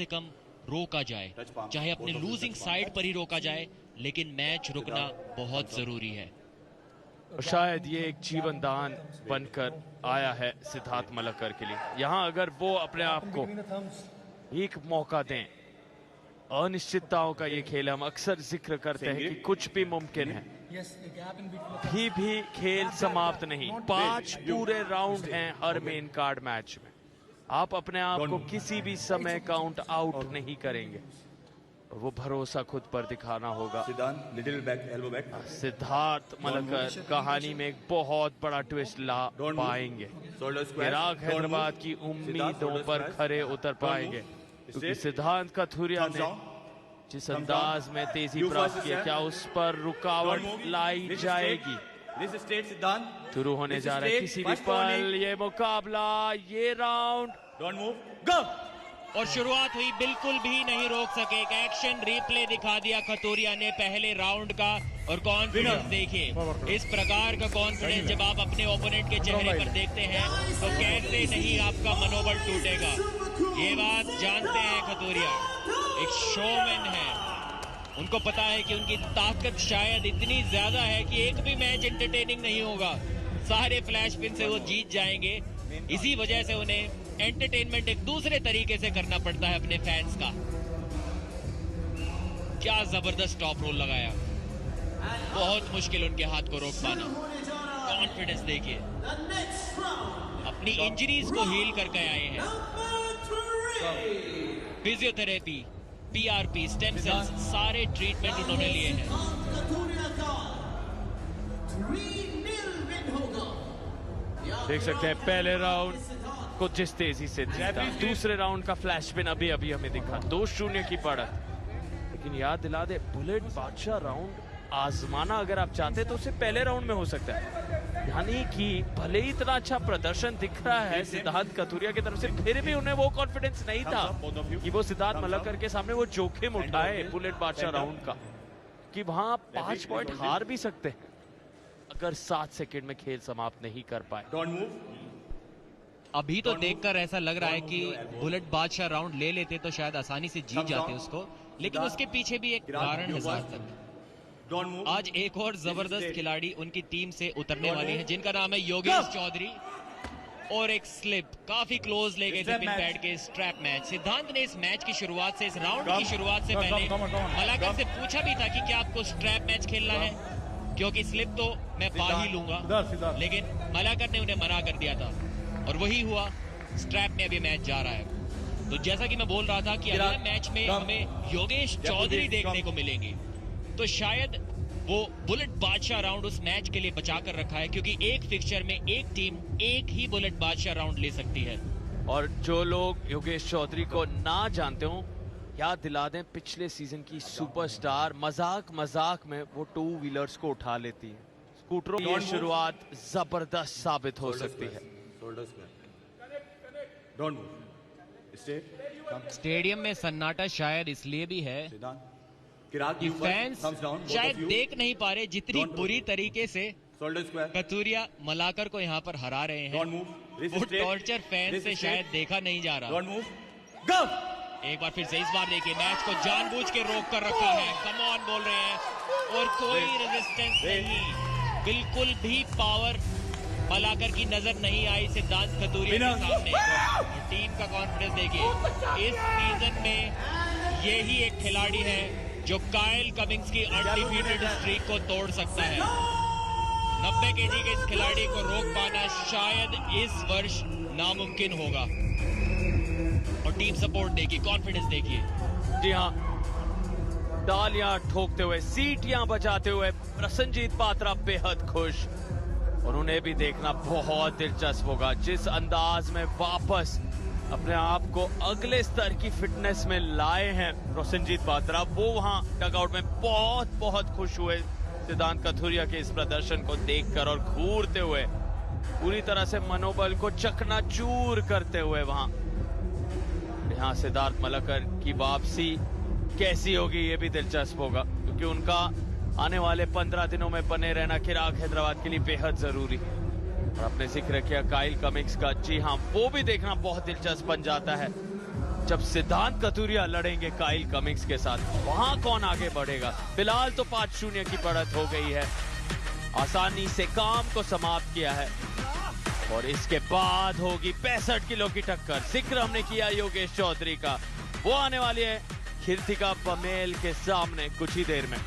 से कम रोका जाए, चाहे अपने लूजिंग साइड पर ही रोका जाए, लेकिन मैच रुकना बहुत जरूरी है। शायद ये एक जीवन दान बनकर आया है सिद्धार्थ मलक्कर के लिए। यहाँ अगर वो अपने आप को एक मौका दें, अनिश्चितताओं का ये खेल, हम अक्सर जिक्र करते हैं कि कुछ भी मुमकिन है, भी खेल समाप्त नहीं। 5 पूरे राउंड हैं हर मेन कार्ड मैच में। आप अपने आप को किसी भी समय काउंट आउट नहीं करेंगे, वो भरोसा खुद पर दिखाना होगा। सिद्धार्थ मलक्कर कहानी में एक बहुत बड़ा ट्विस्ट ला पाएंगे, चिराग हैदराबाद की उम्मीदों पर खरे उतर पाएंगे, क्योंकि सिद्धांत कथुरिया ने जिस अंदाज में तेजी प्राप्त की, क्या उस पर रुकावट लाई जाएगी? शुरू होने जा रहा है किसी भी पल ये मुकाबला, ये राउंड। और शुरुआत हुई, बिल्कुल भी नहीं रोक सके। एक एक्शन रिप्ले दिखा दिया खतूरिया ने पहले राउंड का। और कॉन्फिडेंस देखिए, इस प्रकार का कॉन्फिडेंस जब आप अपने ओपोनेंट के चेहरे पर देखते हैं तो कैसे नहीं आपका मनोबल टूटेगा। ये बात जानते हैं खतूरिया, एक शोमैन है, उनको पता है कि उनकी ताकत शायद इतनी ज्यादा है कि एक भी मैच एंटरटेनिंग नहीं होगा, सारे फ्लैश पिन से वो जीत जाएंगे। इसी वजह से उन्हें एंटरटेनमेंट एक दूसरे तरीके से करना पड़ता है अपने फैंस का। क्या जबरदस्त टॉप रोल लगाया, बहुत मुश्किल उनके हाथ को रोक पाना। कॉन्फिडेंस देखिए, अपनी इंजरीज को हील करके आए हैं। फिजियोथेरेपी, पीआरपी, स्टेम सेल्स, सारे ट्रीटमेंट उन्होंने लिए हैं। देख सकते हैं पहले राउंड को जिस तेजी से जीता, दूसरे राउंड का फ्लैश पिन अभी अभी हमें दिखा, 2-0 की बढ़त। लेकिन याद दिला दे, बुलेट बादशाह राउंड आजमाना अगर आप चाहते तो उसे पहले राउंड में हो सकता है। यानी कि भले ही इतना अच्छा प्रदर्शन दिख रहा है सिद्धार्थ कथुरिया की तरफ से, फिर भी उन्हें वो कॉन्फिडेंस नहीं था कि वो सिद्धार्थ मलक्कर के सामने वो जोखिम उठाए बुलेट बादशाह राउंड का, कि वहां 5 पॉइंट हार भी सकते हैं अगर 7 सेकंड में खेल समाप्त नहीं कर पाए। अभी तो देखकर ऐसा लग रहा है कि बुलेट बादशाह राउंड ले लेते तो शायद आसानी से जीत जाते उसको, लेकिन उसके पीछे भी एक कारण है सार्थक। आज एक और जबरदस्त खिलाड़ी उनकी टीम से उतरने वाली है, जिनका नाम है योगेश चौधरी। और एक स्लिप काफी क्लोज ले गए थे पिन पैड के स्ट्रैप मैच। सिद्धांत ने इस मैच की शुरुआत से, इस राउंड की शुरुआत से पहले मलाकर से पूछा भी था कि क्या आपको स्ट्रैप मैच खेलना है, क्योंकि स्लिप तो मैं पा ही लूंगा, लेकिन मलाकर ने उन्हें मना कर दिया था और वही हुआ। स्ट्रैप में अभी मैच जा रहा है। तो जैसा कि मैं बोल रहा था कि अगले मैच में हमें योगेश चौधरी देखने को मिलेंगे, तो शायद वो बुलेट बादशाह राउंड उस मैच के लिए बचा कर रखा है, क्योंकि एक फिक्चर में एक टीम एक ही बुलेट बादशाह राउंड ले सकती है। और जो लोग योगेश चौधरी को ना जानते हो, याद दिला दें पिछले सीजन की सुपरस्टार। मजाक में वो 2 व्हीलर्स को उठा लेती है, स्कूटरों की शुरुआत जबरदस्त साबित हो सकती है। स्टेडियम में सन्नाटा शायद इसलिए भी है कि फैंस शायद देख नहीं पा रहे जितनी बुरी तरीके से कथुरिया मलाकर को यहाँ पर हरा रहे हैं। वो टॉर्चर फैन से शायद देखा नहीं जा रहा। एक बार फिर से, इस बार देखिए, मैच को जानबूझ के रोक कर रखा है, कम ऑन बोल रहे हैं, और कोई रेजिस्टेंस नहीं, बिल्कुल भी पावर मलाकर की नजर नहीं आई सिद्धांत कथुरिया के सामने। और टीम का कॉन्फिडेंस देखिए, इस सीजन में यही एक खिलाड़ी है जो काइल कमिंग्स की अनडिफीटेड स्ट्रीक को तोड़ सकता है। 90 केजी के इस खिलाड़ी को रोक पाना शायद इस वर्ष नामुमकिन होगा। और टीम सपोर्ट देखिए, कॉन्फिडेंस देखिए। जी हाँ, तालियां ठोकते हुए, सीटियां बजाते हुए प्रसन्नजीत पात्रा बेहद खुश। और उन्हें भी देखना बहुत दिलचस्प होगा जिस अंदाज में वापस अपने आप को अगले स्तर की फिटनेस में लाए हैं प्रसन्नजीत पात्रा। वो वहां डगआउट में बहुत खुश हुए सिद्धांत कथुरिया के इस प्रदर्शन को देखकर, और घूरते हुए पूरी तरह से मनोबल को चकनाचूर करते हुए वहां। यहाँ सिद्धार्थ मलक्कर की वापसी कैसी होगी ये भी दिलचस्प होगा, क्योंकि उनका आने वाले 15 दिनों में बने रहना चिराग हैदराबाद के लिए बेहद जरूरी है। और आपने जिक्र किया काइल कमिंग्स का, जी हाँ, वो भी देखना बहुत दिलचस्प बन जाता है जब सिद्धांत कतुरिया लड़ेंगे काइल कमिंग्स के साथ, वहां कौन आगे बढ़ेगा। फिलहाल तो 5-0 की बढ़त हो गई है, आसानी से काम को समाप्त किया है। और इसके बाद होगी 65 किलो की टक्कर। जिक्र हमने किया योगेश चौधरी का, वो आने वाली है कीर्तिका पमेल के सामने कुछ ही देर में।